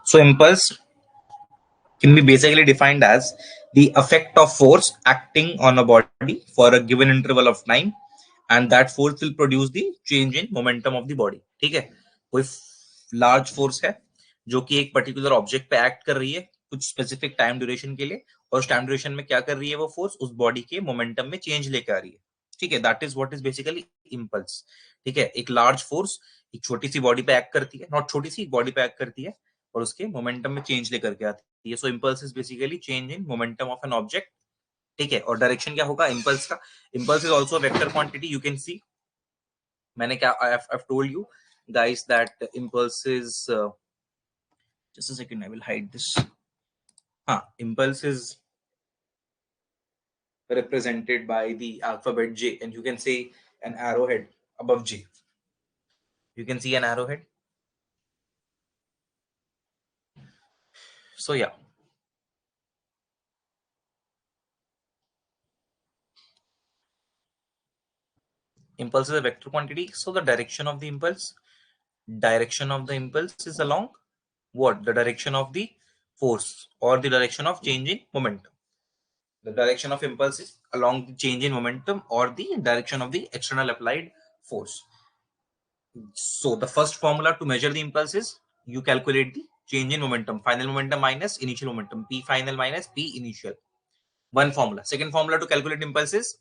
So impulse can be basically defined as the effect of force acting on a body for a given interval of time, and that force will produce the change in momentum of the body. ठीक है, कोई large force है जो कि एक particular object पे act कर रही है कुछ स्पेसिफिक टाइम ड्यूरेशन के लिए, और उस टाइम ड्यूरेशन में क्या कर रही है वो फोर्स, उस बॉडी के मोमेंटम में चेंज लेकर आ रही है. ठीक है, that is what is basically impulse. ठीक है, एक लार्ज फोर्स एक छोटी सी बॉडी पे एक्ट करती है, नॉट छोटी सी बॉडी पे एक्ट करती है और उसके मोमेंटम में चेंज लेकर के आती है. So impulse is basically change in momentum of an object. ठीक है, और डायरेक्शन क्या होगा इंपल्स का? Impulse is also vector quantity. You can see, मैंने क्या I have told you guys that impulse is just a second, I will hide this. Impulse is represented by the alphabet J, and you can say an arrowhead above J. You can see an arrowhead. So yeah, impulse is a vector quantity. So the direction of the impulse is along what? The direction of the force or the direction of change in momentum. The direction of impulse is along the change in momentum or the direction of the external applied force. So the first formula to measure the impulse is you calculate the change in momentum, final momentum minus initial momentum, P final minus P initial. One formula. Second formula to calculate impulse is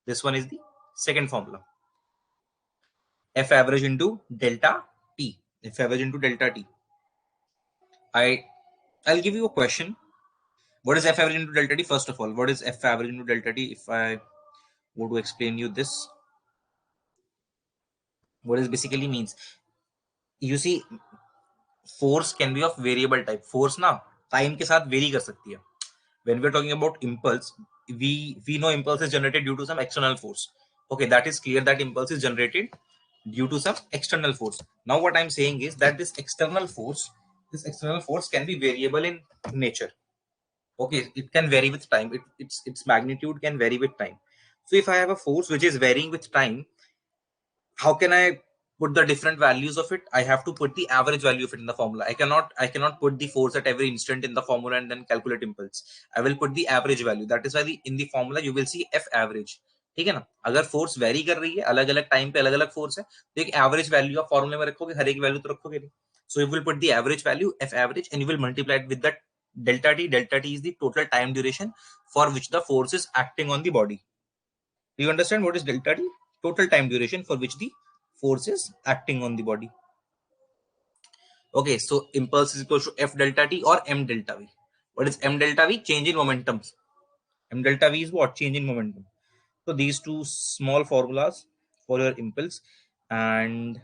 this one is the second formula. F average into delta T. F average into delta T. I'll give you a question. What is F average into delta T? First of all, what is F average into delta T? If I were to explain you this, what this basically means, you see, force can be of variable type. Force ना time के साथ vary कर सकती है. When we're talking about impulse, we know impulse is generated due to some external force. Okay, that is clear that impulse is generated due to some external force. Now what I'm saying is that this external force can be variable in nature. Okay, it can vary with time. Its magnitude can vary with time. So if I have a force which is varying with time, how can I put the different values of it? I have to put the average value of it in the formula. I cannot put the force at every instant in the formula and then calculate impulse. I will put the average value. That is why in the formula you will see F average. ठीक है ना, अगर force very कर रही है, अलग अलग time पे अलग अलग फोर्स है, तो एक एवरेज वैल्यू आप फॉर्मूले में रखोगे, हर एक वैल्यू तो रखोगे नहीं. So you will put the average value F average and you will multiply it with that delta T. Delta T is the total time duration for which the force is acting on the body. Do you understand what is delta T? Total time duration for which the force is acting on the body. Okay, so impulse is equal to F delta T or M delta V. What is M delta V? Change in momentum. M delta V is what? Change in momentum. So these two small formulas for your impulse. And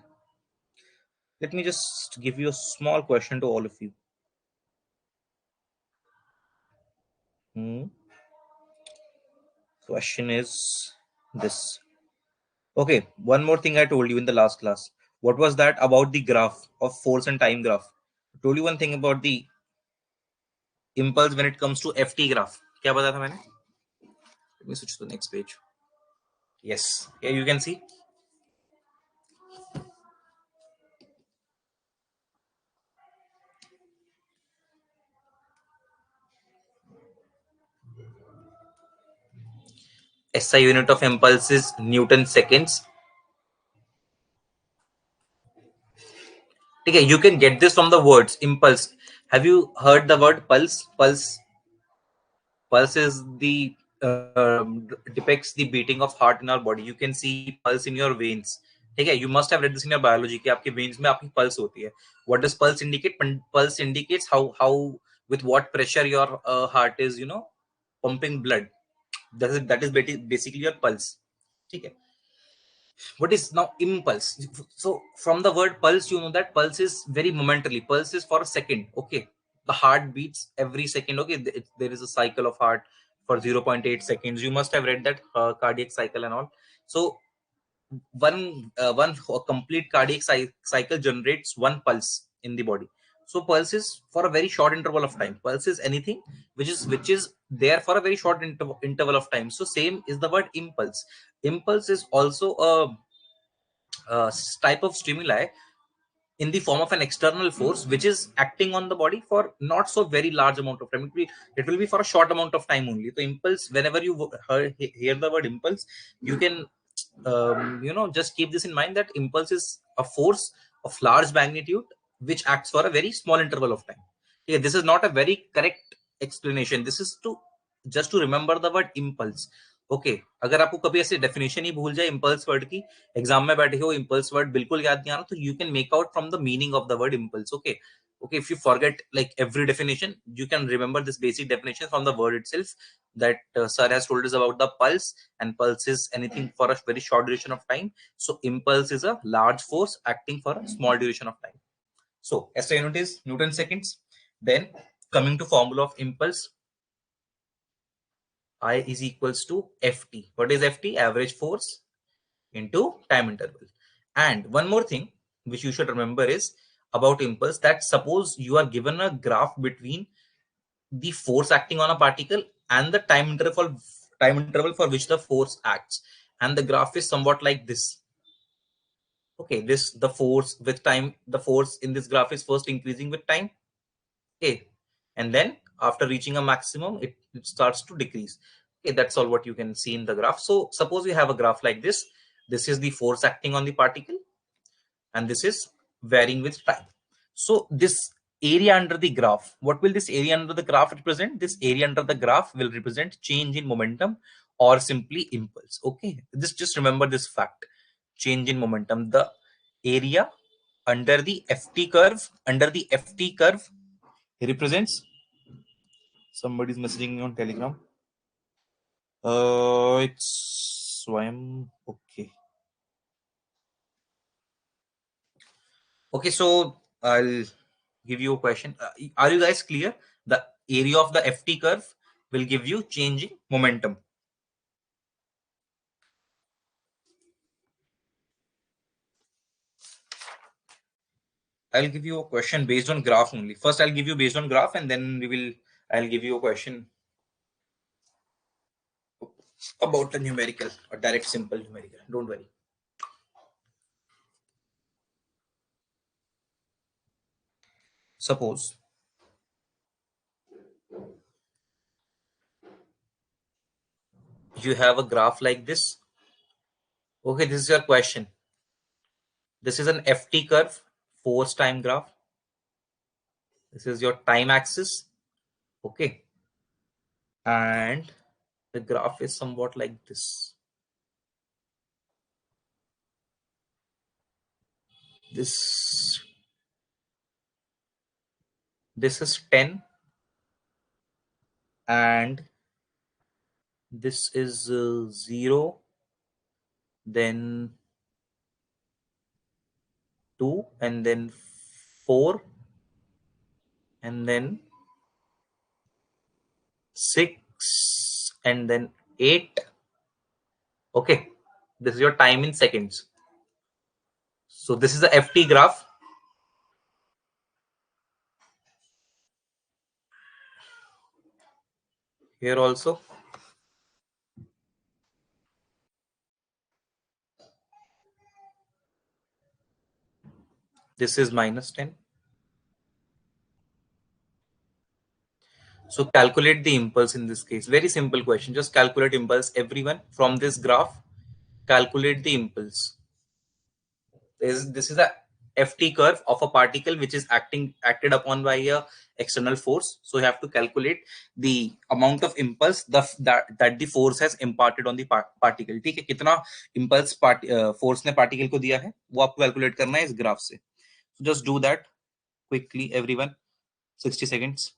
let me just give you a small question to all of you. Question is this. Okay, one more thing I told you in the last class. What was that about the graph of force and time graph? I told you one thing about the impulse when it comes to FT graph. क्या बताया था मैंने? Let me switch to the next page. Yes, here you can see. SI unit of impulse is Newton seconds. Okay, you can get this from the words impulse. Have you heard the word pulse? Pulse is the depicts the beating of heart in our body. You can see pulse in your veins. Okay, you must have read this in your biology कि आपके veins में आपकी pulse होती है. What does pulse indicate? Pulse indicates how with what pressure your heart is, pumping blood. That is basically your pulse. Okay. What is now impulse? So from the word pulse, you know that pulse is very momentarily. Pulse is for a second. Okay, the heart beats every second. Okay, there is a cycle of heart for 0.8 seconds. You must have read that cardiac cycle and all. So one complete cardiac cycle generates one pulse in the body. So pulse is for a very short interval of time. Pulse is anything which is there for a very short interval of time. So same is the word impulse. Impulse is also a type of stimuli in the form of an external force which is acting on the body for not so very large amount of time. It will be for a short amount of time only. So impulse, whenever you hear the word impulse, you can just keep this in mind, that impulse is a force of large magnitude which acts for a very small interval of time. Okay, this is not a very correct explanation. This is to just to remember the word impulse. Okay अगर आपको कभी ऐसे definition ही भूल जाए impulse word की, exam में बैठे हो इम्पल्स वर्ड बिल्कुल याद नहीं आ रहा, तो you can make out from the meaning of the word impulse. Okay okay, if you forget like every definition, you can remember this basic definition from the word itself, that sir has told us about the pulse, and pulse is anything for a very short duration of time. So impulse is a large force acting for a small duration of time. So SI unit is Newton seconds. Then coming to formula of impulse, I is equals to ft. What is ft? Average force into time interval. And one more thing which you should remember is about impulse, that suppose you are given a graph between the force acting on a particle and the time interval for which the force acts, and the graph is somewhat like this. Okay, this the force with time, the force in this graph is first increasing with time. Okay, and then after reaching a maximum, it starts to decrease. Okay, that's all what you can see in the graph. So suppose we have a graph like this. This is the force acting on the particle, and this is varying with time. So this area under the graph, what will this area under the graph represent? This area under the graph will represent change in momentum or simply impulse. Okay, just remember this fact: change in momentum. The area under the ft curve represents. Somebody's messaging me on Telegram. It's Swayam. Okay. Okay, so I'll give you a question. Are you guys clear? The area of the ft curve will give you changing momentum. I'll give you a question based on graph only. First, I'll give you based on graph, and then I'll give you a question about a numerical, a direct simple numerical. Don't worry. Suppose you have a graph like this. Okay, this is your question. This is an ft curve, force time graph. This is your time axis. Okay, and the graph is somewhat like this. This is 10, and this is 0, then 2, and then 4, and then 6, and then 8. Okay, this is your time in seconds. So this is the ft graph. Here also this is -10. So calculate the impulse in this case. Very simple question. Just calculate impulse, everyone, from this graph. Calculate the impulse. This is a ft curve of a particle which is acted upon by a external force. So you have to calculate the amount of impulse that the force has imparted on the particle. ठीक है, कितना impulse force ने particle को दिया है वो आपको calculate करना है इस graph से. So just do that quickly, everyone. 60 seconds.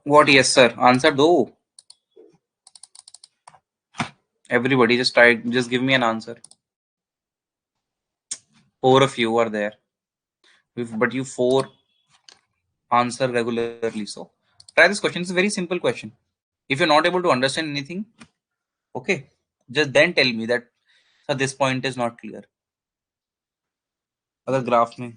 What? Yes, sir. Answer do. Everybody, just try. Just give me an answer. Four of you are there, but you four answer regularly. So try this question. It's a very simple question. If you're not able to understand anything, okay, just then tell me that sir, this point is not clear. अगर graph में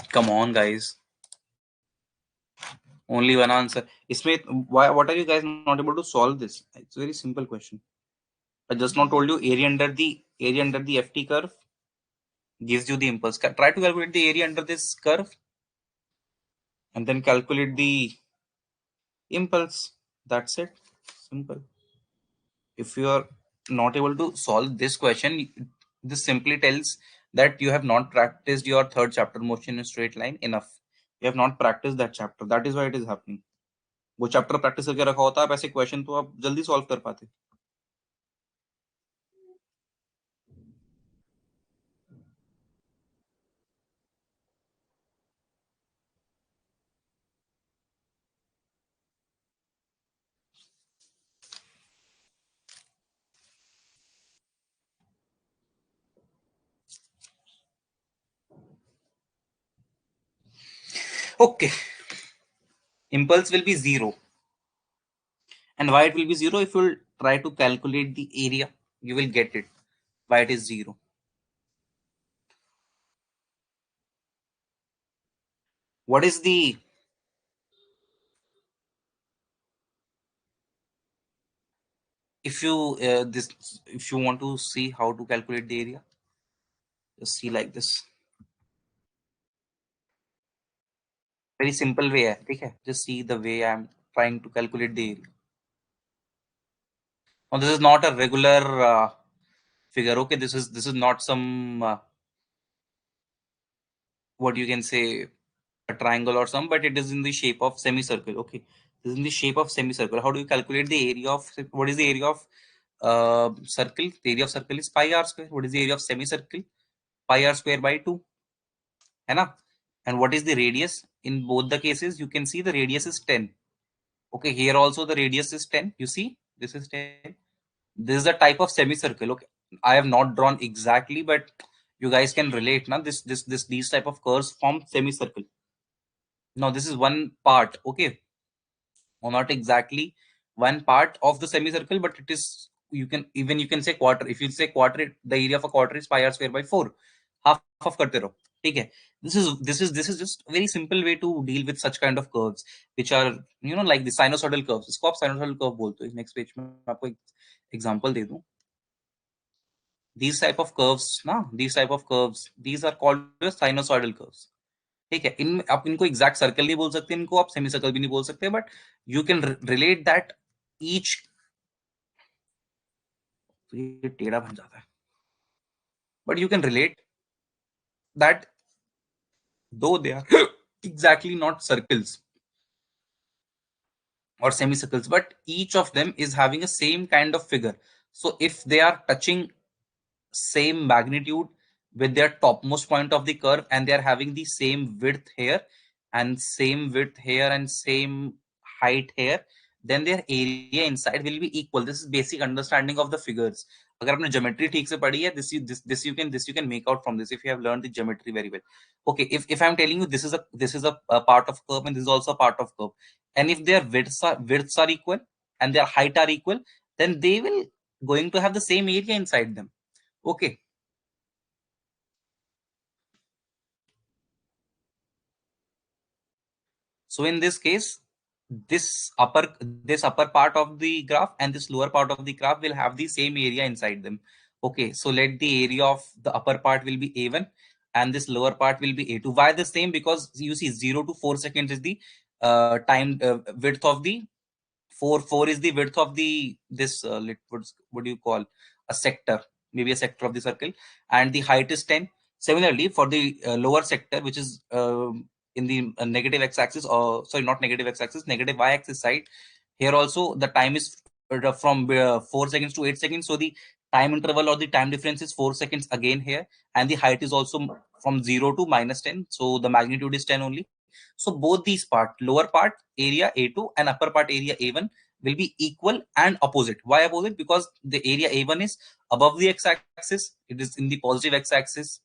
come on guys, only one answer. इसमें why what are you guys not able to solve this? It's a very simple question. I just not told you area under the FT curve gives you the impulse. Try to calculate the area under this curve and then calculate the impulse. That's it. Simple. If you are not able to solve this question, this simply tells that you have not practiced your third chapter motion in straight line enough. You have not practiced that chapter. That is why it is happening. वो chapter practice करके रखा होता है, आप ऐसे question तो आप जल्दी सॉल्व कर पाते. Okay, impulse will be 0. And why it will be 0? If you try to calculate the area, you will get it. Why it is 0? What is the if you if you want to see how to calculate the area, just see like this. Very simple way है, ठीक है? Just see the way I am trying to calculate the area. Now this is not a regular figure. Okay, this is not some what you can say a triangle or some, but it is in the shape of semicircle. Okay, this is in the shape of semicircle. How do you calculate the area of what is the area of circle? The area of circle is pi r square. What is the area of semicircle? Pi r square by 2. है ना? And what is the radius? In both the cases, you can see the radius is 10. Okay, here also the radius is 10. You see, this is 10. This is a type of semicircle. Okay, I have not drawn exactly, but you guys can relate. Now, these type of curves form semicircle. Now, this is one part. Okay, or not exactly, one part of the semicircle, but it is, you can say quarter. If you say quarter, the area of a quarter is pi r square by 4. Half करते रहो, ठीक है. This is just a very simple way to deal with such kind of curves, which are like the sinusoidal curves. इसको आप sinusoidal curve बोलते हो. Next page में मैं आपको एक एग्जांपल दे दूं. These type of curves ना, these are called sinusoidal curves. ठीक है. इन आप इनको एग्जैक्ट सर्कल नहीं बोल सकते, इनको आप सेमी सर्कल भी नहीं बोल सकते, but you can relate that each. तो ये टेढ़ा बन जाता है, but you can relate that though they are exactly not circles or semicircles, but each of them is having a same kind of figure. So if they are touching same magnitude with their topmost point of the curve, and they are having the same width here and same width here and same height here, then their area inside will be equal. This is basic understanding of the figures. अगर आपने geometry ठीक से पढ़ी है, this you can make out from this if you have learned the geometry very well. Okay, if I'm telling you this is a part of curve and this is also a part of curve, and if their widths are equal and their height are equal, then they will going to have the same area inside them. Okay. So in this case, this upper part of the graph and this lower part of the graph will have the same area inside them. Okay, so let the area of the upper part will be A1 and this lower part will be A2. Why the same? Because you see 0 to 4 seconds is the time width of the 4 is the width of the this what do you call a sector, maybe a sector of the circle, and the height is 10. Similarly, for the lower sector, which is in the negative x-axis, or sorry, not negative x-axis, negative y-axis side, here also the time is from 4 seconds to 8 seconds. So the time interval or the time difference is 4 seconds again here, and the height is also from 0 to -10. So the magnitude is 10 only. So both these part, lower part area A2 and upper part area A1 will be equal and opposite. Why opposite? Because the area A1 is above the x-axis, it is in the positive x-axis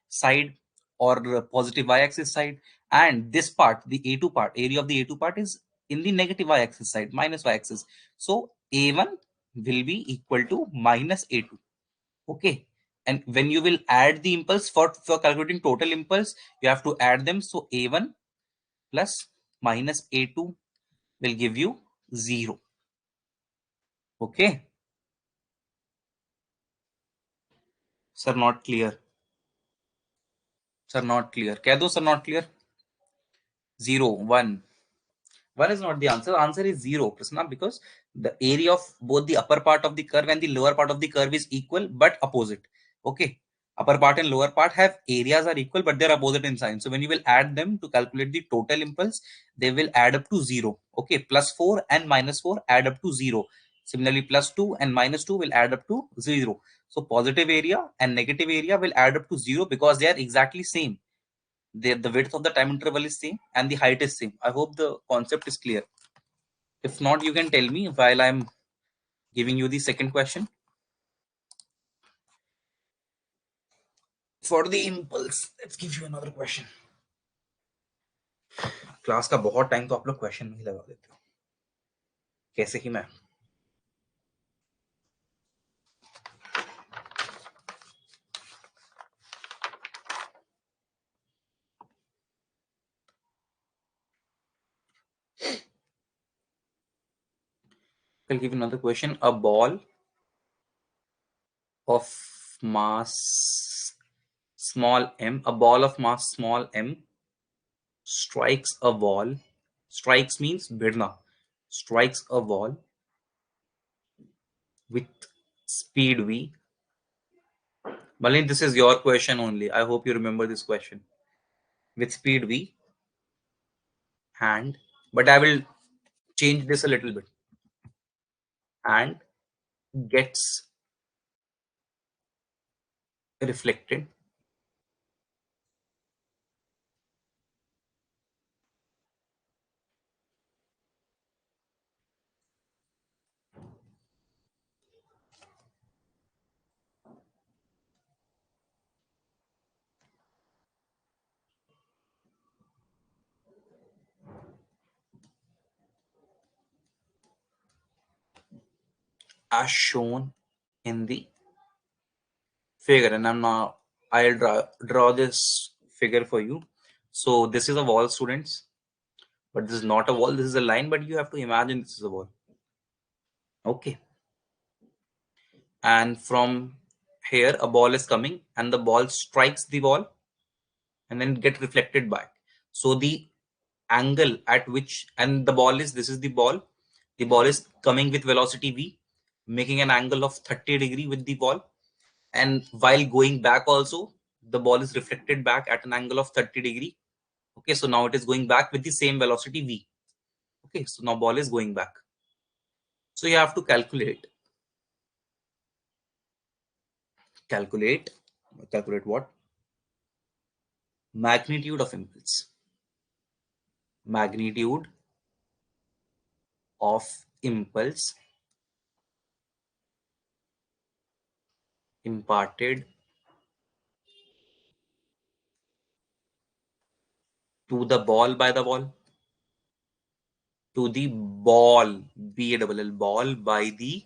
side or positive y-axis side, and this part, the A2 part, area of the A2 part is in the negative y-axis side, minus y-axis. So A1 will be equal to minus A2. Okay. And when you will add the impulse for calculating total impulse, you have to add them. So A1 plus minus A2 will give you 0. Okay. Sir, not clear. Sir, not clear. कह दो sir, not clear. 0, 1. 1 is not the answer. Answer is 0, Krishna, because the area of both the upper part of the curve and the lower part of the curve is equal but opposite. Okay. Upper part and lower part have areas are equal, but they're opposite in sign. So when you will add them to calculate the total impulse, they will add up to 0. Okay. Plus 4 and minus 4 add up to 0. Similarly, plus 2 and minus 2 will add up to 0. So positive area and negative area will add up to 0 because they are exactly same. The width of the time interval is same and the height is same. I hope the concept is clear. If not, you can tell me while I'm giving you the second question. For the impulse, let's give you another question. Class का बहुत time तो आप लोग question में ही लगा देते हो, कैसे ही मैं. I'll give you another question. A ball of mass small m, a ball of mass small m strikes a wall. Strikes means bidna. Strikes a wall with speed v. Malin, this is your question only. I hope you remember this question. With speed v, and but I will change this a little bit, and gets reflected as shown in the figure. And I'll draw this figure for you. So this is a wall, students, but this is not a wall. This is a line, but you have to imagine this is a wall. Okay. And from here, a ball is coming, and the ball strikes the wall, and then get reflected back. So the angle at which, and the ball is, this is the ball is coming with velocity v, making an angle of 30 degree with the ball, and while going back also, the ball is reflected back at an angle of 30 degree. Okay, so now it is going back with the same velocity v. Okay, so now ball is going back. So you have to calculate what? Magnitude of impulse. Magnitude of impulse imparted to the ball by the ball, to the ball, BALL, ball by the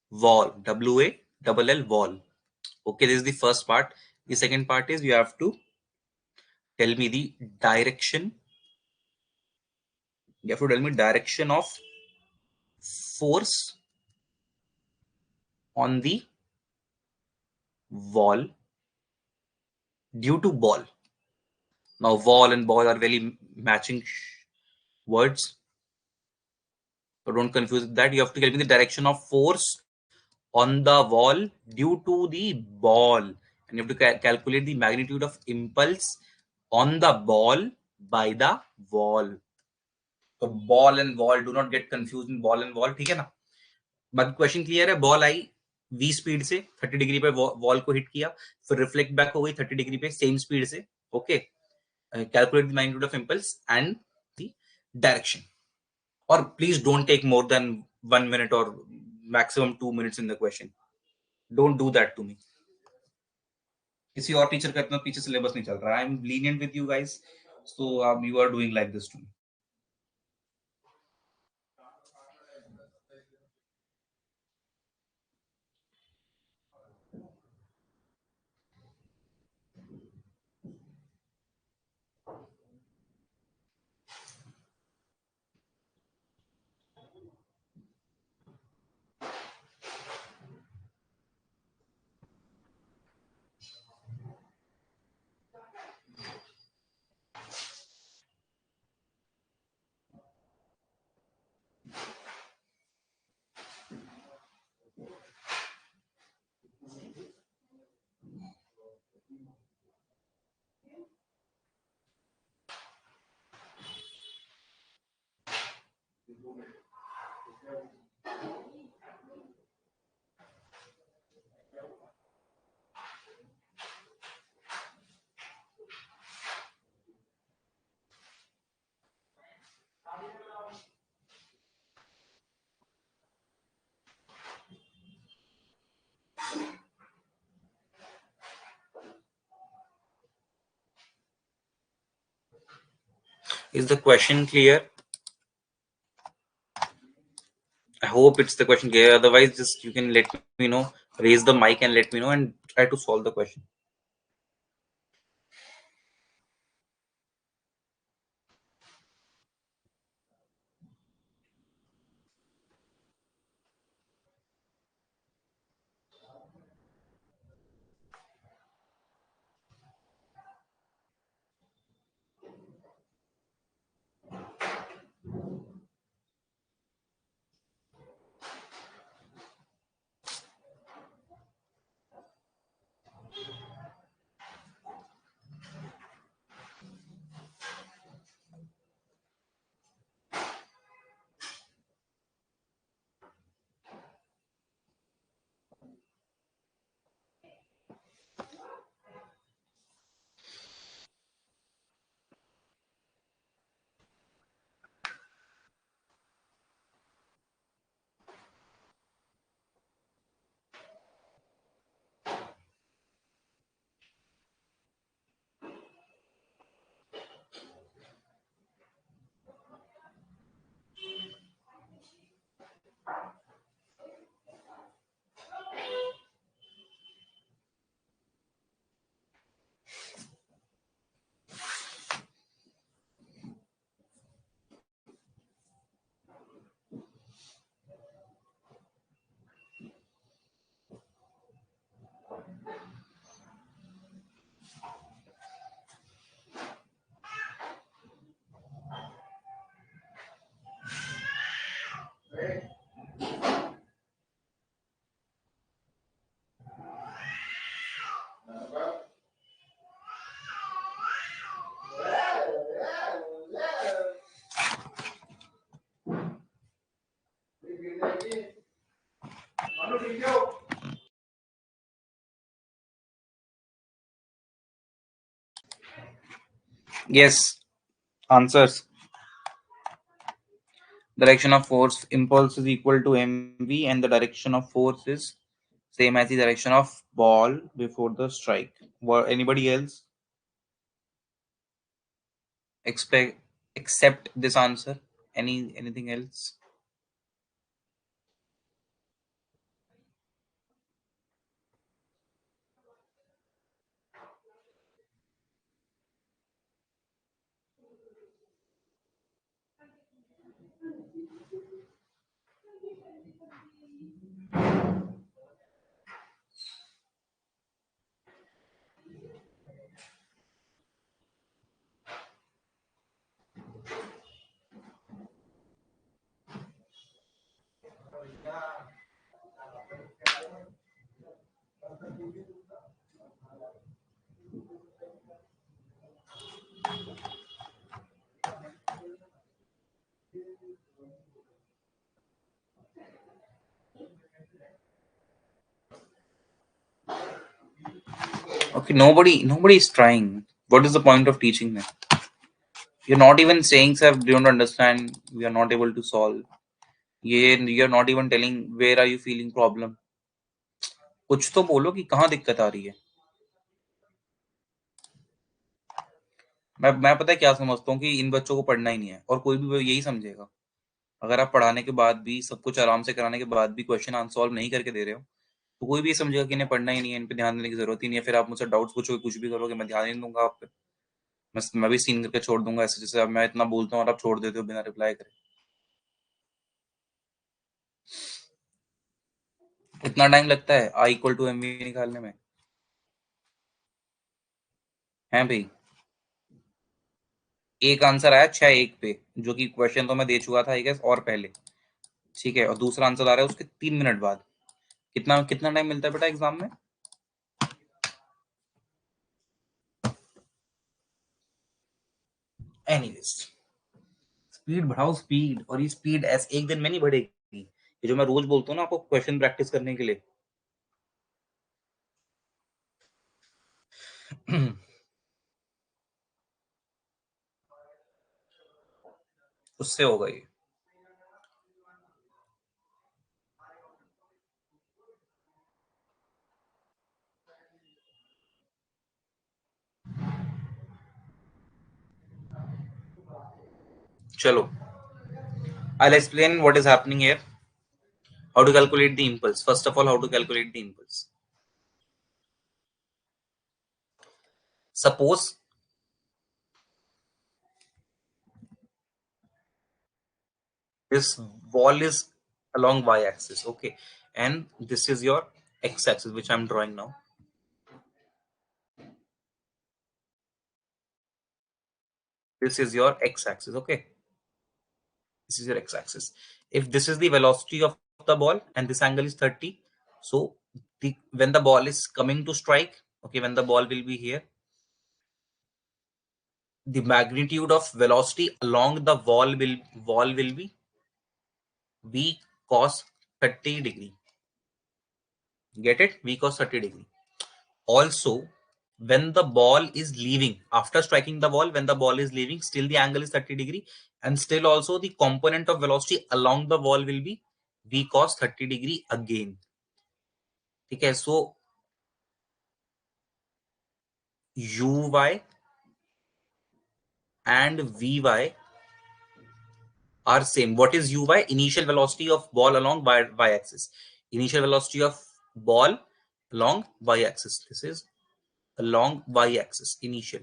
wall, WALL, wall. Okay, this is the first part. The second part is you have to tell me the direction. You have to tell me direction of force on the wall due to ball. Now, wall and ball are very matching words, so don't confuse that. You have to tell me the direction of force on the wall due to the ball, and you have to calculate the magnitude of impulse on the ball by the wall. So ball and wall, do not get confused in ball and wall, ठीक है ना? बाकी question clear है. Ball आई v speed से 30 degree पे wall को hit किया, फिर रिफ्लेक्ट बैक हो गई 30 डिग्री पे सेम स्पीड से. Okay, calculate the magnitude of impulse and the direction. और please don't take more than 1 minute or maximum 2 minutes in the question. Don't do that to me. किसी और teacher का इतना पीछे सिलेबस नहीं चल रहा. I am lenient with you guys, so you are doing like this to me. Is the question clear? I hope it's the question clear. Otherwise, just you can let me know, raise the mic and let me know, and try to solve the question. Yes, answers. Direction of force impulse is equal to mv, and the direction of force is same as the direction of ball before the strike. Anybody else expect accept this answer? Anything else? Okay, nobody is trying. What is the point of teaching them? You're not even saying, sir, do not understand. We are not able to solve. You're not even telling where are you feeling problem. कुछ तो बोलो कि कहाँ दिक्कत आ रही है. मैं पता है क्या समझता हूँ कि इन बच्चों को पढ़ना ही नहीं है, और कोई भी यही समझेगा. अगर आप पढ़ाने के बाद भी सब कुछ आराम से कराने के बाद भी क्वेश्चन आंसर सॉल्व नहीं करके दे रहे हो, तो कोई भी समझेगा कि इन्हें पढ़ना ही नहीं है, इन पे ध्यान देने की जरूरत ही नहीं है. फिर आप मुझसे डाउट्स पूछोगे, कुछ भी करोगे, मैं ध्यान ही नहीं दूंगा आप पे. मैं भी सीन करके छोड़ दूंगा, ऐसे जैसे अब मैं इतना बोलता हूँ और आप छोड़ देते हो बिना रिप्लाई करे. इतना टाइम लगता है I equal to M we निकालने में? है भाई. एक आंसर आया 6-1 पे, जो कि क्वेश्चन तो मैं दे चुका था आई गेस और पहले. ठीक है, और दूसरा आंसर आ रहा है उसके 3 मिनट बाद. कितना कितना टाइम मिलता है बेटा एग्जाम में? एनीवेज, स्पीड बढ़ाओ स्पीड, और ये स्पीड ऐसे एक दिन में नहीं बढ़ेगी. ये जो मैं रोज बोलता हूँ ना आपको क्वेश्चन प्रैक्टिस करने के लिए, उससे होगा ये. चलो, I'll explain what is happening here. How to calculate the impulse? First of all, how to calculate the impulse? Suppose this wall is along y-axis, okay, and this is your x-axis, which I'm drawing now. This is your x-axis, okay. This is your x-axis. If this is the velocity of the ball and this angle is 30, so when the ball is coming to strike, okay, when the ball will be here, the magnitude of velocity along the wall will be v cos 30 degree. Get it? V cos 30 degree. Also, when the ball is leaving, after striking the ball, when the ball is leaving, still the angle is 30 degree, and still also the component of velocity along the wall will be v cos 30 degree again. Okay, so uy and vy are same. What is uy? Initial velocity of ball along y-axis. Initial velocity of ball along y-axis. This is along y-axis initial.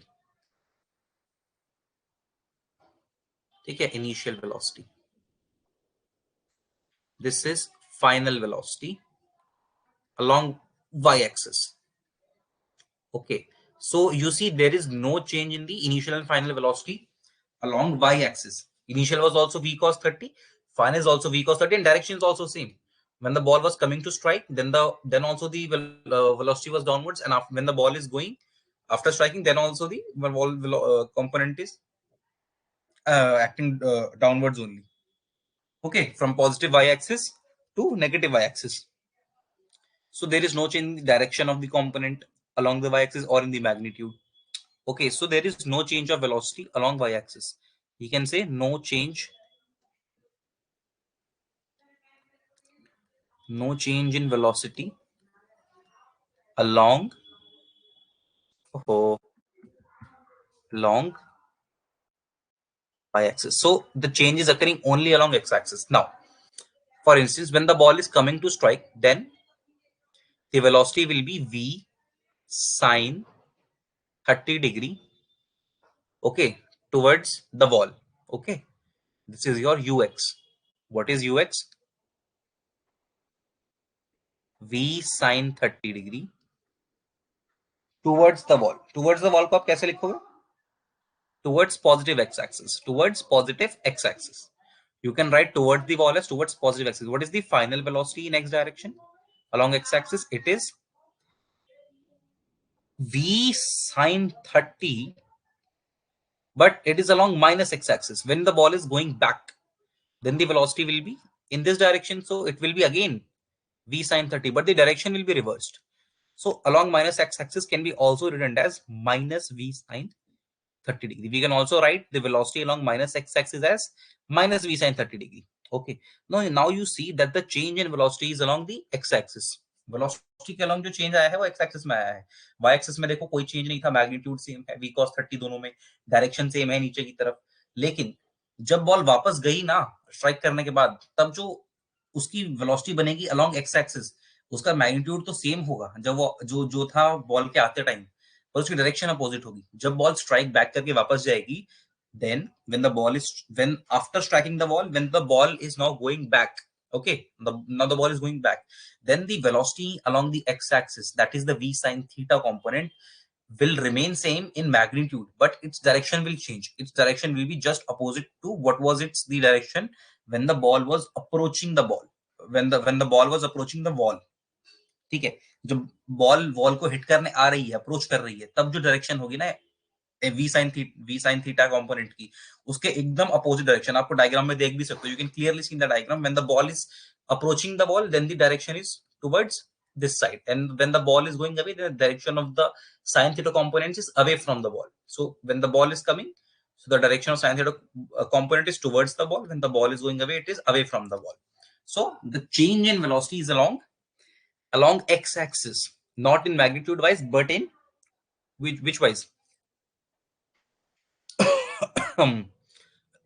ठीक है, initial velocity. This is final velocity along y-axis. Okay, so you see there is no change in the initial and final velocity along y-axis. Initial was also v cos 30, final is also v cos 30, and direction is also same. When the ball was coming to strike, then also the velocity was downwards, and when the ball is going after striking, then also the component is acting downwards only. Okay, from positive y-axis to negative y-axis. So there is no change in the direction of the component along the y-axis or in the magnitude. Okay, so there is no change of velocity along y-axis. You can say no change in velocity along oh, along y-axis. So the change is occurring only along x-axis. Now, for instance, when the ball is coming to strike, then the velocity will be v sine 30 degree, okay, towards the ball. Okay, this is your ux. What is ux? V sine 30 degree towards the ball. Towards the ball को आप कैसे लिखोगे? Towards positive x-axis. Towards positive x-axis. You can write towards the ball as towards positive axis. What is the final velocity in x direction along x-axis? It is v sine 30, but it is along minus x-axis. When the ball is going back, then the velocity will be in this direction. So it will be again v sine 30, but the direction will be reversed. So along minus x-axis can be also written as minus v sine 30 degree. We can also write the velocity along minus x-axis as minus v sine 30 degree. Okay. Now you see that the change in velocity is along the x-axis. Velocity के along जो change आया है वो x axis में आया है. Y axis में देखो कोई चेंज नहीं था, मैग्नीट्यूड सेम है, v cos 30 दोनों में, डायरेक्शन सेम है नीचे की तरफ. लेकिन जब बॉल वापस गई ना स्ट्राइक करने के बाद, तब जो उसकी वेलोसिटी बनेगी अलॉन्ग एक्स एक्सिस, उसका मैग्नीट्यूड तो सेम होगा जब वो जो था बॉल के आते टाइम, पर उसकी डायरेक्शन अपोजिट होगी. जब बॉल स्ट्राइक बैक करके वापस जाएगी, then when after striking the ball, when the ball is now going back, okay, now the ball is going back, then the velocity along the x-axis, that is the v sine theta component, will remain same in magnitude, but its direction will change. Its direction will be just opposite to what was its the direction when the ball was approaching the ball, when the ball was approaching the wall. ठीक है, जब ball wall को hit करने आ रही है, approach कर रही है, तब जो डायरेक्शन होगी ना वी साइन थीटा कंपोनेंट की, उसके एकदम अपोजिट डायरेक्शन आपको डायग्राम में देख भी सकते हो. You can clearly see in the diagram, when the ball is approaching the ball, then the direction is towards this side, and when the ball is going away, the direction of the sine theta component is away from the ball. So when the ball is coming, so the direction of sine theta component is towards the ball. When the ball is going away, it is away from the ball. So the change in velocity is along x-axis, not in magnitude wise, but in which wise?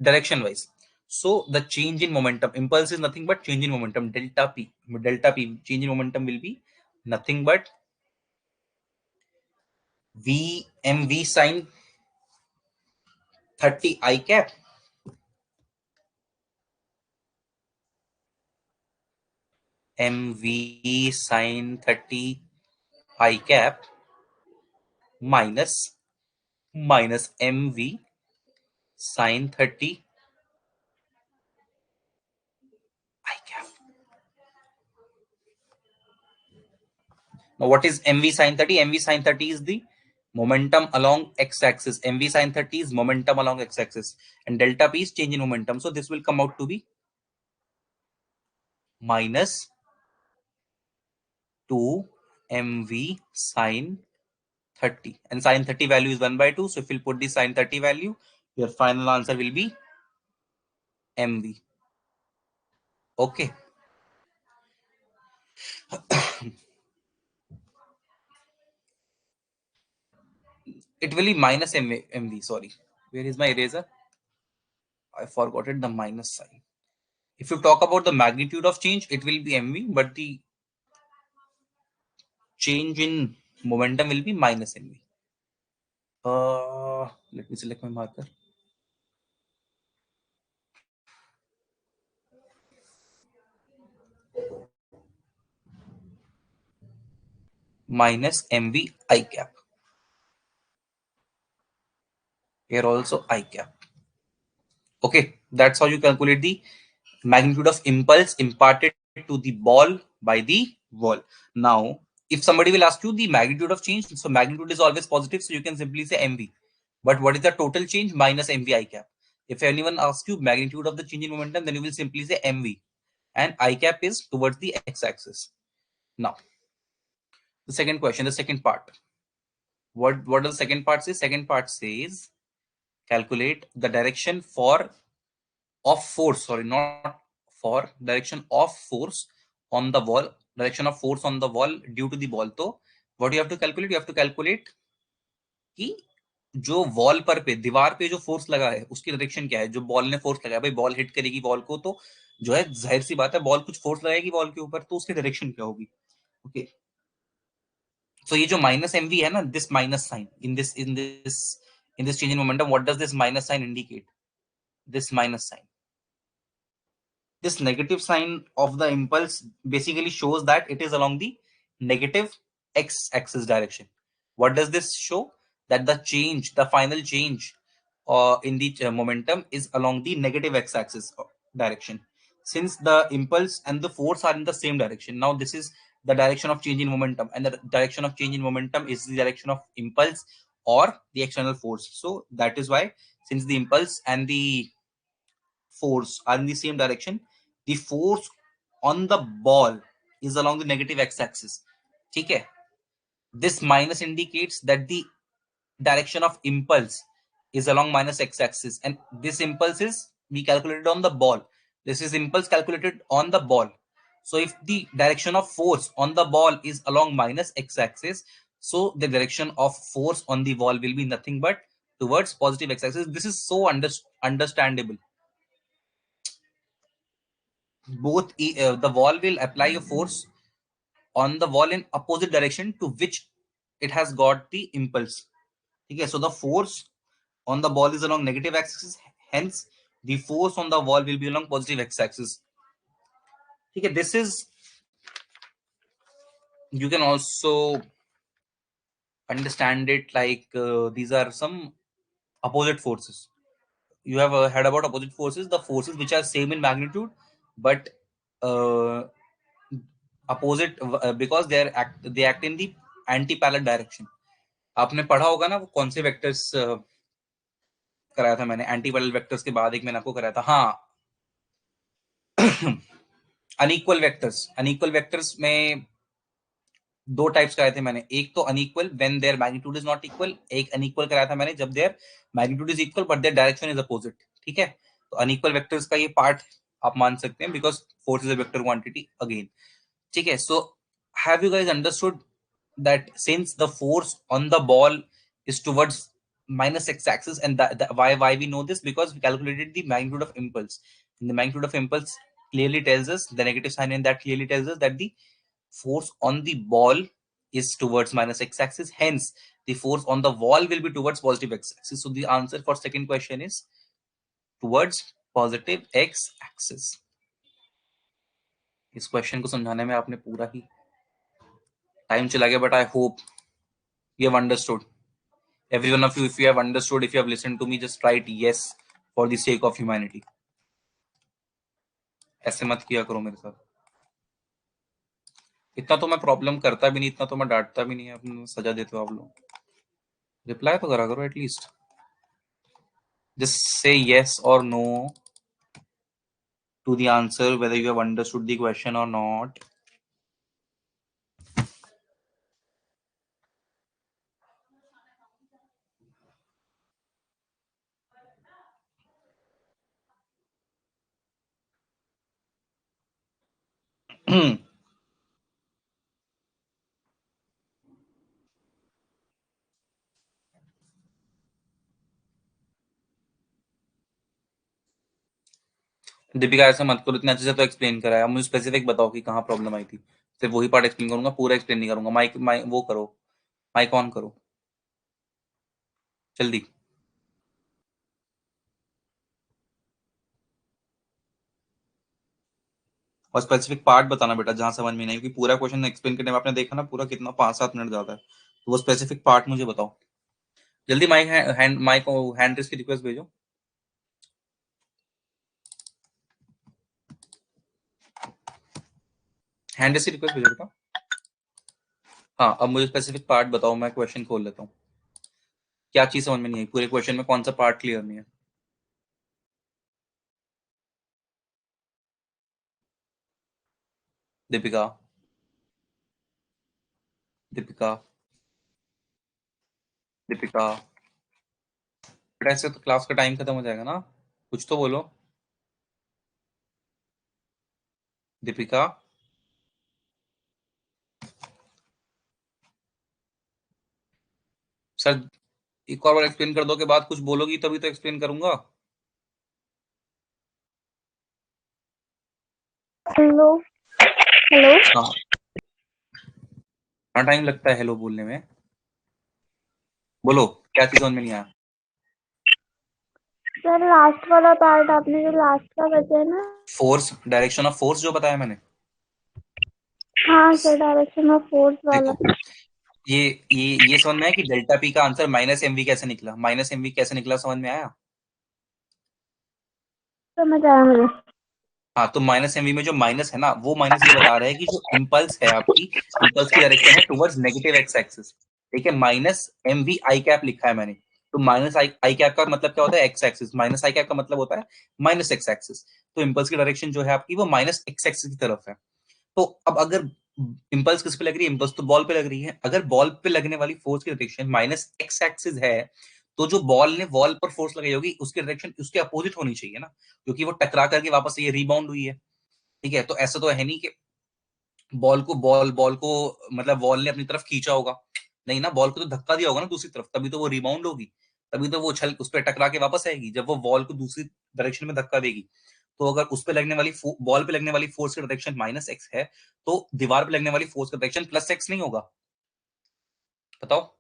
Direction wise. So the change in momentum, impulse is nothing but change in momentum, delta p. Delta p, change in momentum will be nothing but v mv sine 30 I cap mv sine 30 I cap minus mv sine 30 I cap. Now, what is mv sine 30? Mv sine 30 is the momentum along x-axis. Mv sine 30 is momentum along x-axis, and delta p is change in momentum. So this will come out to be minus 2 mv sine 30, and sine 30 value is 1/2. So if you put the sine 30 value, your final answer will be mv. Okay. It will be minus mv. Sorry, where is my eraser? I forgot it. The minus sign. If you talk about the magnitude of change, it will be mv, but the change in momentum will be minus mv. Let me select my marker. Minus mv I cap. Here also I cap. Okay, that's how you calculate the magnitude of impulse imparted to the ball by the wall. Now, if somebody will ask you the magnitude of change, so magnitude is always positive, so you can simply say mv. But what is the total change? Minus mv I cap. If anyone asks you magnitude of the change in momentum, then you will simply say mv, and I cap is towards the x-axis. Now, the second question, the second part. What does the second part say? Second part says calculate the direction for of force. Sorry, not for, direction of force on the wall. Direction of force on the wall due to the ball. So what you have to calculate? You have to calculate कि जो wall पर पे दीवार पे जो force लगा है उसकी डायरेक्शन क्या है. जो बॉल ने फोर्स लगाया, भाई बॉल हिट करेगी वॉल को, तो जो है जाहिर सी बात है बॉल कुछ फोर्स लगाएगी वॉल के ऊपर, तो उसकी डायरेक्शन क्या होगी. ओके, सो ये जो माइनस एमवी है ना, this minus sign in this change in momentum, what does this minus sign indicate? This minus sign, this negative sign of the impulse basically shows that it is along the negative x-axis direction. What does this show? That the change, the final change in the momentum is along the negative x-axis direction. Since the impulse and the force are in the same direction, now this is the direction of change in momentum, and the direction of change in momentum is the direction of impulse or the external force. So that is why, since the impulse and the force are in the same direction, the force on the ball is along the negative x-axis. ठीक है? This minus indicates that the direction of impulse is along minus x-axis, and this impulse is we calculated on the ball. This is impulse calculated on the ball. So if the direction of force on the ball is along minus x-axis, so the direction of force on the ball will be nothing but towards positive x-axis. This is so understandable. Both the wall will apply a force on the wall in opposite direction to which it has got the impulse. Okay, so the force on the ball is along negative axis, hence the force on the wall will be along positive x-axis. Okay, this is, you can also understand it like these are some opposite forces. You have heard about opposite forces, the forces which are same in magnitude but uh, opposite because they act in the anti-parallel direction. आपने पढ़ा होगा ना वो कौन से vectors कराया था मैंने, एंटी पैरेलल वेक्टर्स के बाद एक मैंने आपको कराया था, हाँ, अनइक्वल वेक्टर्स में दो टाइप्स कराए थे मैंने. एक तो unequal when there magnitude is not equal, एक अनइक्वल कराया था मैंने जब there magnitude is equal but their direction is opposite. ठीक है, तो अनइक्वल वेक्टर्स का ये पार्ट आप मान सकते हैं because force is a vector quantity again. ठीक है, so have you guys understood that since the force on the ball is towards minus x-axis, and why we know this, because we calculated the magnitude of impulse, and the magnitude of impulse clearly tells us, the negative sign in that clearly tells us that the force on the ball is towards minus x-axis, hence the force on the wall will be towards positive x-axis. So the answer for second question is towards positive x-axis. इस question को समझाने में आपने पूरा ही time चला गया, but I hope you have understood. Every one of you, if you have understood, if you have listened to me, just write yes for the sake of humanity. ऐसे मत किया करो मेरे साथ. इतना तो मैं प्रॉब्लम करता भी नहीं, इतना तो मैं डांटता भी नहीं है, अपने सजा देते हो आप लोग. रिप्लाई तो करा करो at least. Just say yes or no to the answer whether you have understood the question or not. Deepika ऐसा मत करो, इतने अच्छे से तो एक्सप्लेन कराया, मुझे स्पेसिफिक बताओ कि कहाँ प्रॉब्लम आई थी. सिर्फ वही पार्ट एक्सप्लेन करूंगा, पूरा एक्सप्लेन नहीं करूंगा. माइक वो करो, माइक ऑन करो जल्दी. और स्पेसिफिक पार्ट बताना बेटा जहां समझ में नहीं, क्योंकि पूरा क्वेश्चन एक्सप्लेन करने में आपने देखा ना पूरा कितना 5-7 मिनट जाता है, तो वो स्पेसिफिक पार्ट मुझे बताओ जल्दी. माइक हैंड रेस की रिक्वेस्ट भेजो. हैंड रेस की रिक्वेस्ट भेजो बेटा. हाँ, अब मुझे स्पेसिफिक पार्ट बताओ, मैं क्वेश्चन खोल लेता हूँ. क्या चीज समझ में नहीं आई पूरे क्वेश्चन में, कौन सा पार्ट क्लियर नहीं है? दीपिका, दीपिका, दीपिका, बट ऐसे तो क्लास का टाइम खत्म हो जाएगा ना, कुछ तो बोलो। दीपिका, सर एक और बार एक्सप्लेन कर दो के बाद कुछ बोलोगी तभी तो एक्सप्लेन करूंगा। Hello hello. हाँ, हाँ टाइम लगता है हेलो बोलने में। बोलो क्या चीज समझ में नहीं आया। सर लास्ट वाला पार्ट आपने जो लास्ट का बचा है ना। फोर्स, डायरेक्शन ऑफ फोर्स जो बताया मैंने। हाँ सर, डायरेक्शन ऑफ फोर्स वाला। देखो, ये ये समझ में आया कि डेल्टा पी का आंसर माइनस एमवी कैसे निकला, माइनस एमवी कैसे निकला समझ में आया। समझ आया मुझे। हाँ, तो माइनस एमवी में जो माइनस है ना, वो माइनस ये बता रहा है कि जो इम्पल्स है आपकी, इम्पल्स की डायरेक्शन है टुवर्ड्स नेगेटिव एक्स एक्सिस। ठीक है, माइनस एमवी आई कैप लिखा है मैंने। तो माइनस आई आई कैप का मतलब क्या होता है, एक्स एक्सिस। माइनस आई कैप का मतलब होता है माइनस एक्स एक्सिस। तो इम्पल्स की डायरेक्शन जो है आपकी वो माइनस एक्स एक्सिस की तरफ है। तो अब अगर इम्पल्स किस पे लग रही है, इम्पल्स तो बॉल पे लग रही है। अगर बॉल पे लगने वाली फोर्स की डायरेक्शन माइनस एक्स एक्सिस है, तो जो बॉल ने वॉल पर फोर्स लगाई होगी उसकी डायरेक्शन उसके अपोजिट होनी चाहिए ना, क्योंकि वो टकरा करके वापस ये रिबाउंड हुई है। ठीक है, तो ऐसा तो है नहीं कि बॉल को मतलब बॉल ने अपनी तरफ खींचा होगा, नहीं ना, बॉल को तो धक्का दिया होगा ना दूसरी तरफ, तभी तो वो रिबाउंड होगी, तभी तो वो उछल उस पर टकरा के वापस आएगी जब वो बॉल को दूसरी डायरेक्शन में धक्का देगी। तो अगर उस पे लगने वाली बॉल पे लगने वाली फोर्स की डायरेक्शन माइनस एक्स है, तो दीवार पे लगने वाली फोर्स का डायरेक्शन प्लस एक्स नहीं होगा। बताओ,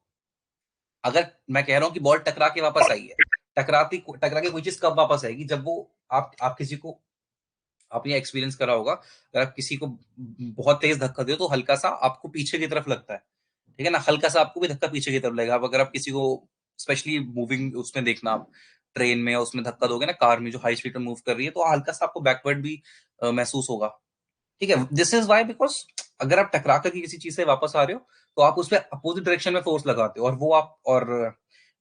अगर मैं कह रहा हूं कि बॉल टकरा के वापस आई है, टकरा के कोई चीज कब वापस आएगी, जब वो आप किसी को, आपने एक्सपीरियंस करा होगा, अगर आप किसी को बहुत तेज धक्का दो तो हल्का सा आपको पीछे की तरफ लगता है। ठीक है ना, हल्का सा आपको भी धक्का पीछे की तरफ लगेगा। अब अगर आप किसी को स्पेशली मूविंग उसमें देखना, आप ट्रेन में उसमें धक्का दोगे ना, कार में जो हाई स्पीड में मूव कर रही है, तो हल्का सा आपको बैकवर्ड भी महसूस होगा। ठीक है, दिस इज वाई, बिकॉज अगर आप टकरा कर किसी चीज से वापस आ रहे हो, तो आप उस पर अपोजिट डायरेक्शन में फोर्स लगाते हो, और वो आप और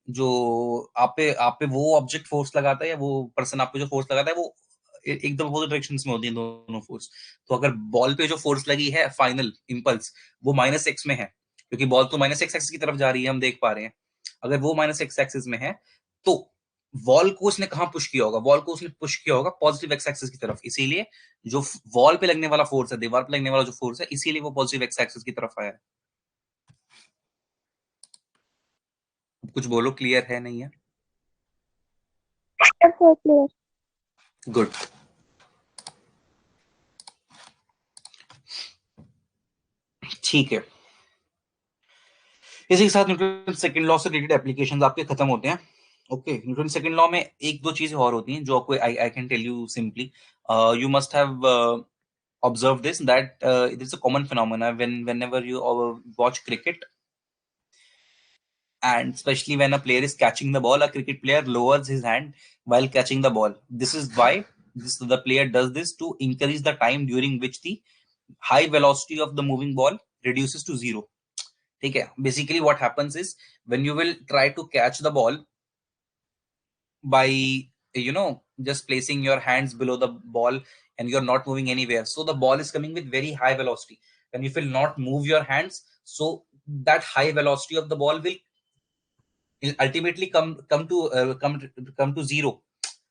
जो आप पे वो ऑब्जेक्ट फोर्स लगाता है या वो पर्सन आप पे जो फोर्स लगाता है, वो एकदम अपोजिट डायरेक्शन में होती है दोनों फोर्स। तो अगर बॉल पे जो फोर्स लगी है फाइनल इम्पल्स, वो माइनस एक्स में है, क्योंकि बॉल तो माइनस एक्स एक्सिस की तरफ जा रही है, हम देख पा रहे हैं। अगर वो माइनस एक्स एक्सिस में है, तो वॉल को उसने कहां पुश किया होगा, वॉल को उसने पुश किया होगा पॉजिटिव एक्स एक्सिस की तरफ। इसीलिए जो वॉल पे लगने वाला फोर्स है, दीवार पे लगने वाला जो फोर्स है, इसीलिए वो पॉजिटिव एक्स एक्सिस की तरफ आया है। कुछ बोलो, क्लियर है नहीं है। क्लियर। गुड। ठीक है, इसी के साथ न्यूटन सेकंड लॉ से रिलेटेड एप्लीकेशंस आपके खत्म होते हैं। ओके, न्यूटन सेकंड लॉ में एक दो चीजें और होती हैं जो आपको I I can tell you simply. You must have observe this, that it is a common phenomena whenever you watch cricket, and especially when a player is catching the ball, a cricket player lowers his hand while catching the ball. This is why the player does this to increase the time during which the high velocity of the moving ball reduces to zero. ठीक है, basically what happens is, when you will try to catch the ball by, just placing your hands below the ball, and you're not moving anywhere, so the ball is coming with very high velocity. When you will not move your hands, so that high velocity of the ball will ultimately come to zero.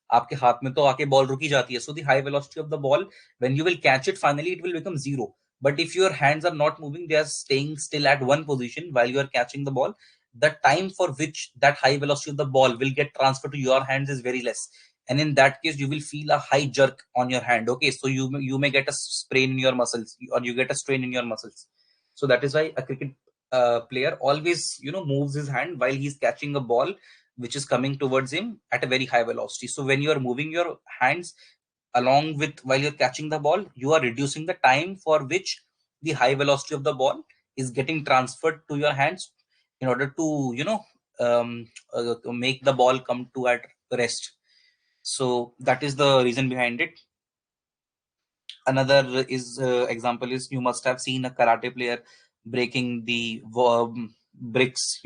आपके हाथ में तो आके ball रुकी जाती है, so the high velocity of the ball, when you will catch it, finally it will become zero. But if your hands are not moving, they are staying still at one position while you are catching the ball, the time for which that high velocity of the ball will get transferred to your hands is very less, and in that case you will feel a high jerk on your hand. Okay, so you may get a sprain in your muscles, or you get a strain in your muscles. So that is why a cricket player always moves his hand while he's catching a ball which is coming towards him at a very high velocity. So when you are moving your hands along with while you're catching the ball, you are reducing the time for which the high velocity of the ball is getting transferred to your hands, in order to make the ball come to at rest. So that is the reason behind it. Another is example is, you must have seen a karate player breaking the bricks,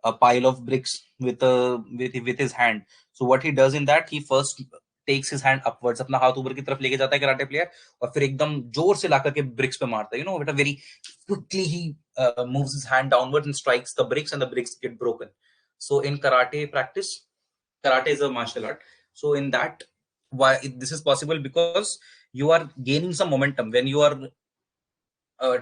a pile of bricks with his hand. So what he does in that, he first takes his hand upwards, अपना हाथ ऊपर की तरफ लेके जाता है karate player, और फिर एकदम जोर से लाकर के ब्रिक्स पे मारता है, at a very quickly he moves his hand downwards and strikes the bricks, and the bricks get broken. So in karate practice, karate is a martial art. So in that, why this is possible? Because you are gaining some momentum when you are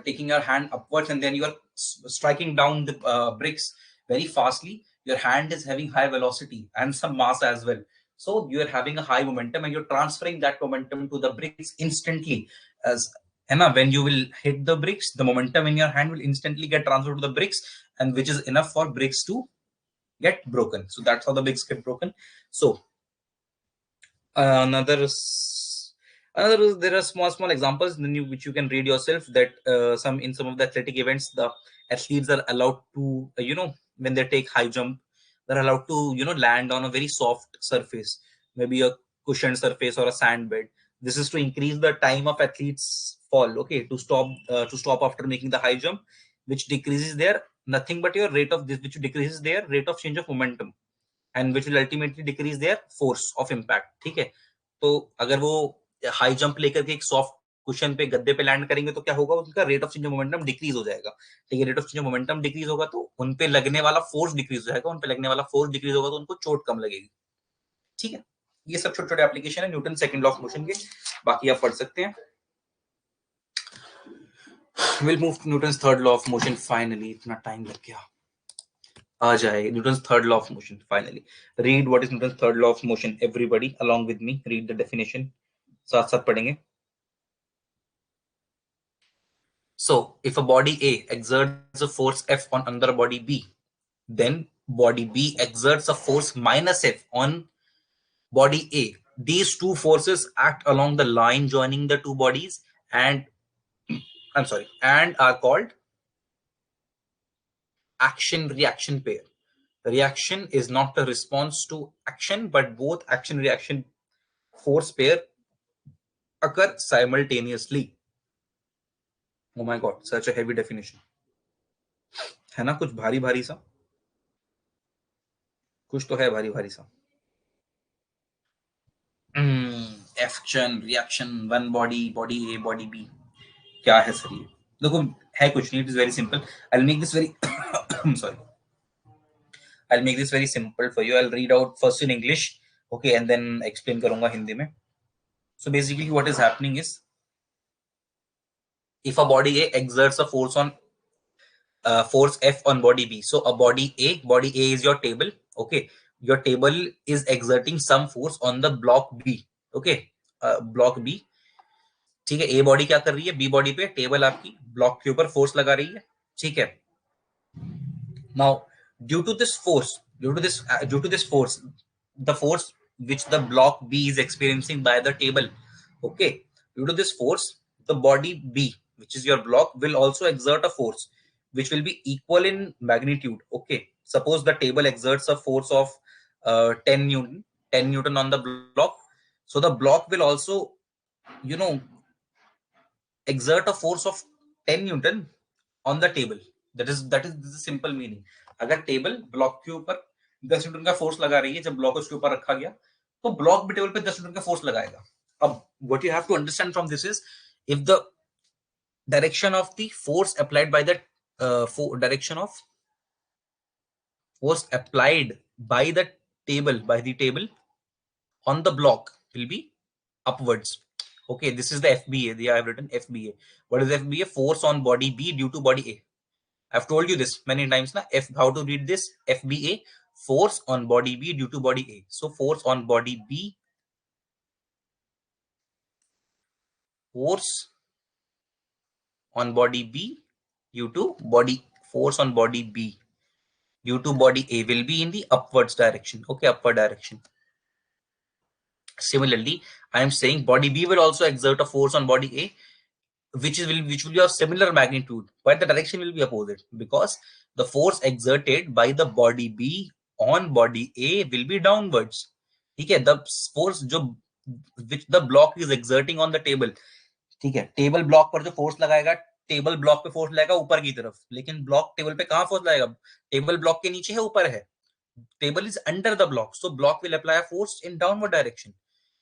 taking your hand upwards and then you are striking down the bricks very fastly. Your hand is having high velocity and some mass as well. So you are having a high momentum and you're transferring that momentum to the bricks instantly. As Anna, when you will hit the bricks, the momentum in your hand will instantly get transferred to the bricks, and which is enough for bricks to get broken. So that's how the bricks get broken. So another there are small examples then which you can read yourself, that some in some of the athletic events the athletes are allowed to when they take high jump, they're allowed to land on a very soft surface, maybe a cushioned surface or a sand bed. This is to increase the time of athletes fall, okay, to stop after making the high jump, which decreases their nothing but your rate of this, which decreases their rate of change of momentum, and which will ultimately decrease there force of impact. ठीक है, तो अगर वो high jump लेकर के एक soft cushion पे गद्दे पे लैंड करेंगे तो क्या होगा, उनका rate of change of momentum decrease हो जाएगा. ठीक है, rate of change of momentum decrease होगा तो उन पे लगने वाला फोर्स डिक्रीज हो जाएगा, उन पे लगने वाला फोर्स डिक्रीज होगा तो उनको चोट कम लगेगी. ठीक है, ये सब छोटे छोटे एप्लीकेशन है Newton second law of motion के, बाकी आप पढ़ सकते हैं. Will move to Newton third law of motion. Finally इतना टाइम लग गया, आ जाए Newton third law of motion. Finally read what is Newton third law of motion. Everybody along with me read the definition, साथ साथ पढ़ेंगे. So if a body A exerts a force F on another body B, then body B exerts a force minus F on body A. These two forces act along the line joining the two bodies and are called action reaction pair. Reaction is not a response to action, but both action reaction force pair occur simultaneously. Oh my god, such a heavy definition. है ना, कुछ भारी भारी सा, कुछ तो है भारी भारी सा. Action reaction, one body, body A body B, क्या है सर ये? देखो है कुछ नहीं, it is very simple. I will make this very sorry, I'll make this very simple for you. I'll read out first in English, okay, and then explain करूंगा हिंदी में. So basically what is happening is, if a body A exerts a force on force F on body B. So a body A is your table, okay. Your table is exerting some force on the block B, okay. Block B, ठीक है. A body क्या कर रही है, B body पे table आपकी block के ऊपर फोर्स लगा रही है, ठीक है. Now due to this force, the force which the block B is experiencing by the table, okay, due to this force the body B, which is your block, will also exert a force which will be equal in magnitude, okay. Suppose the table exerts a force of 10 newton on the block, so the block will also exert a force of 10 newton on the table. That is the simple meaning. अगर table block के ऊपर 10 newton का force लगा रही है, जब block उसके ऊपर रखा गया तो ब्लॉक भी टेबल पे 10 न्यूटन का फोर्स लगाएगा. अब what you have to understand from this is, if the direction of the force applied by the direction of force applied by the table on the block will be upwards. Okay, this is the FBA. I have written FBA. What is FBA? Force on body B due to body A. I've told you this many times now. How to read this? FBA, force on body B due to body A. So force on body B, force on body B due to body, force on body B due to body A will be in the upwards direction. Okay, upward direction. Similarly, I am saying body B will also exert a force on body A, which will be of similar magnitude, but the direction will be opposite, because the force exerted by the body B on body A will be downwards. ठीक है, the force जो which the block is exerting on the table, ठीक है, table block पर जो force लगाएगा, table block पे force लगाएगा ऊपर की तरफ, लेकिन ब्लॉक टेबल पे कहां फोर्स लगाएगा, टेबल ब्लॉक के नीचे है ऊपर है, table is under the block, so block will apply a force in downward direction,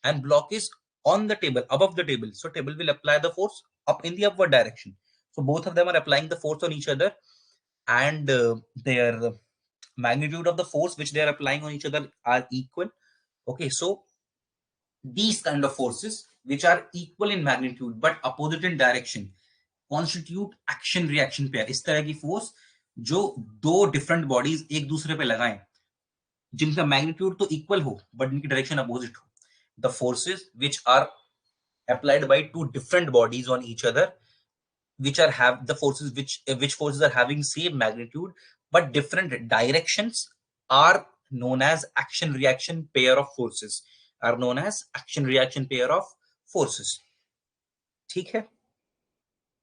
and block is on the table, above the table, so table will apply the force up in the upward direction. So both of them are applying the force on each other, and their magnitude of the force which they are applying on each other are equal. Okay, so these kind of forces which are equal in magnitude but opposite in direction constitute action reaction pair. इस तरह की force जो दो different bodies एक दूसरे पे लगाएं, जिनका मैग्नीट्यूड तो इक्वल हो बट इनकी डायरेक्शन अपोजिट हो, the forces which are applied by two different bodies on each other, which are have the forces which forces are having same magnitude but different directions, are known as action reaction pair of forces, are known as action reaction pair of forces. ठीक है.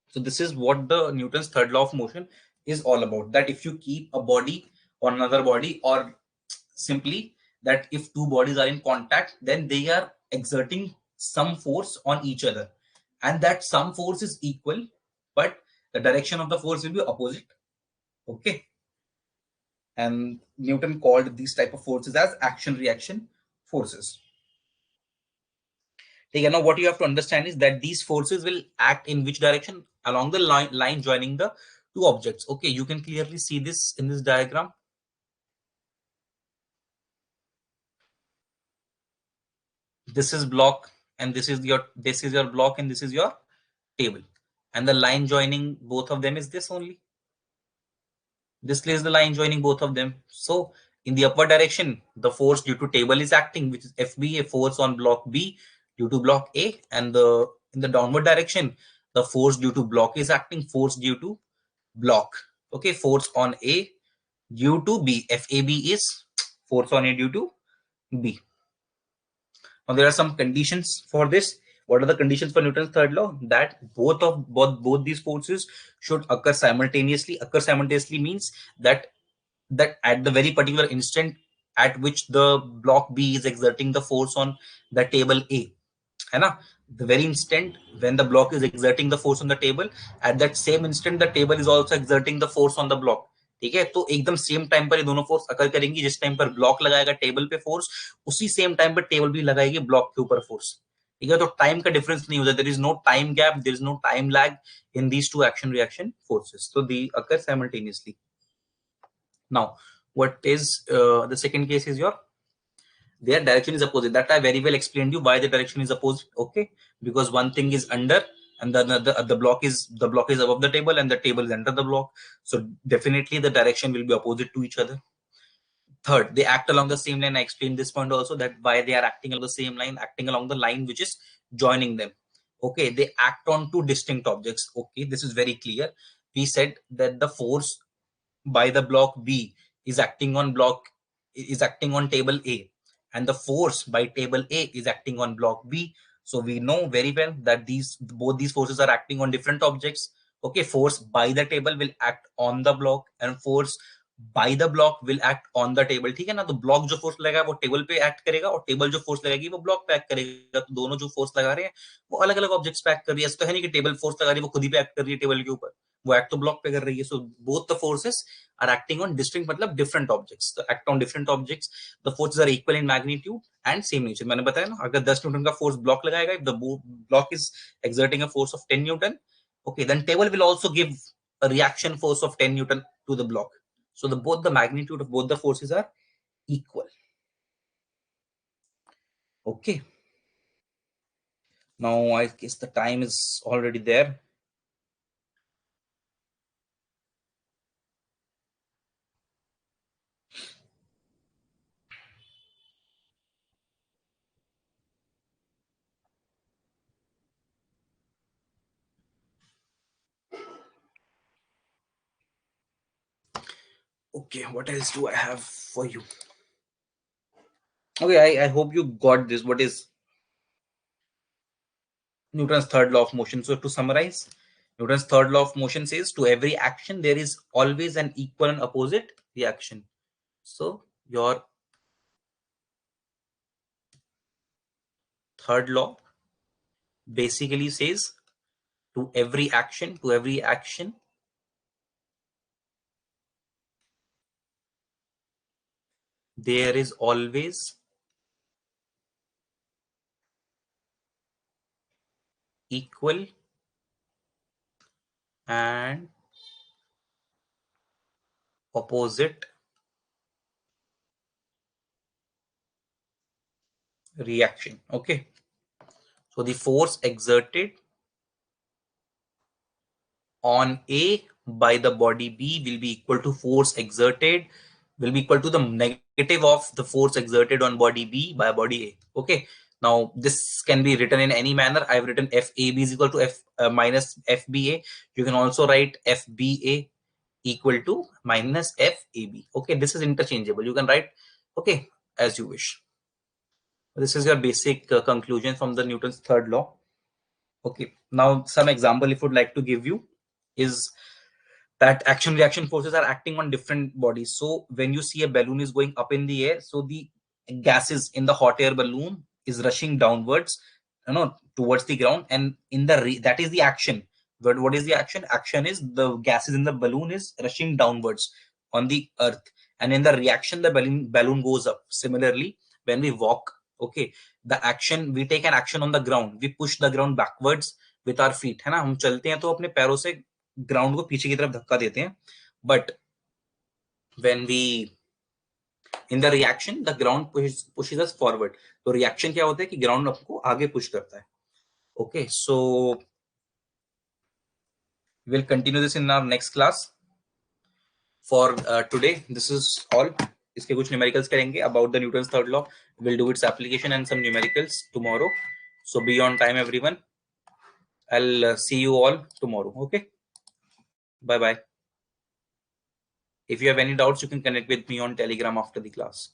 So this is what the Newton's third law of motion is all about, that if you keep a body on another body, or simply that if two bodies are in contact, then they are exerting some force on each other, and that some force is equal but the direction of the force will be opposite. Okay, and Newton called these type of forces as action reaction forces. Okay, now what you have to understand is that these forces will act in which direction? Along the line joining the two objects. Okay, you can clearly see this in this diagram. This is block and this is your block and this is your table, and the line joining both of them is this only. This is the line joining both of them. So in the upward direction, the force due to table is acting, which is FB, a force on block B due to block A, and in the downward direction, the force due to block is acting, force due to block. Okay, force on A due to B. FAB is force on A due to B. Now there are some conditions for this. What are the conditions for Newton's third law? That both these forces should occur simultaneously. Occur simultaneously means that at the very particular instant at which the block B is exerting the force on the table A, है ना, the very instant when the block is exerting the force on the table, at that same instant the table is also exerting the force on the block. ठीक है, तो एकदम same time पर ये दोनों force अकर करेंगी. जिस टाइम पर ब्लॉक लगाएगा टेबल पे फोर्स, उसी सेम टाइम पर टेबल भी लगाएगी ब्लॉक के ऊपर फोर्स. ठीक है, तो टाइम का डिफरेंस नहीं होता. There is no time gap, there is no time lag in these two action reaction forces, so they occur simultaneously. Now what is the second case is your their direction is opposite. That I very well explained you why the direction is opposite. Okay, because one thing is under and the block is above the table and the table is under the block, so definitely the direction will be opposite to each other. Third, they act along the same line. I explained this point also, that why they are acting along the same line, acting along the line which is joining them. Okay, they act on two distinct objects. Okay, this is very clear. We said that the force by the block B is acting on table A, and the force by table A is acting on block B. So we know very well that both these forces are acting on different objects. Okay, force by the table will act on the block and force by the block will act on the table. ठीक है ना, तो block जो force लगाएगा वो table पे act करेगा और टेबल जो फोर्स लगाएगी वो ब्लॉक पे एक्ट करेगा. तो दोनों जो फोर्स लगा रहे हैं वो अलग अलग ऑब्जेक्ट्स पे एक्ट कर रही है. ऐसा तो है नहीं कि टेबल फोर्स लगा रही है वो खुद ही पे एक्ट कर रही है टेबल के ऊपर, वो एक्ट तो ब्लॉक पे कर रही है. So both the forces are acting on distinct मतलब डिफरेंट ऑब्जेक्ट्स. तो act on different objects, the forces are equal in magnitude and same nature. मैंने बताया ना, अगर 10 न्यूटन का फोर्स ब्लॉक लगाएगा, if the block is exerting a force of 10 newton, okay, then table will also give a reaction force of 10 newton to the block. So both the magnitude of both the forces are equal. Okay, now I guess the time is already there. Okay, what else do I have for you? Okay, I hope you got this. What is Newton's third law of motion? So to summarize, Newton's third law of motion says to every action there is always an equal and opposite reaction. So your third law basically says to every action there is always equal and opposite reaction. Okay, so the force exerted on A by the body B will be equal to force exerted, will be equal to the negative of the force exerted on body B by body A. Okay, now this can be written in any manner. I've written FAB is equal to F minus FBA. You can also write FBA equal to minus FAB. Okay, this is interchangeable. You can write, okay, as you wish. This is your basic conclusion from the Newton's third law. Okay, now some example if would like to give you is that action reaction forces are acting on different bodies. So when you see a balloon is going up in the air, so the gases in the hot air balloon is rushing downwards, towards the ground, and in the that is the action. But what is the action? Action is the gases in the balloon is rushing downwards on the earth, and in the reaction the balloon goes up. Similarly, when we walk, okay, the action, we take an action on the ground, we push the ground backwards with our feet, है ना, हम चलते हैं तो अपने पैरों से ground को पीछे की तरफ धक्का देते हैं, but when we in the reaction the ground pushes us forward. तो रिएक्शन क्या होता है कि ग्राउंड आपको आगे पुश करता है. Okay, so will continue this in our next class. For today this is all. इसके कुछ न्यूमेरिकल्स करेंगे about the Newton's third law. Will do its application and some numericals tomorrow. So be on time everyone. I'll see you all tomorrow. Okay, bye bye. If you have any doubts, you can connect with me on Telegram after the class.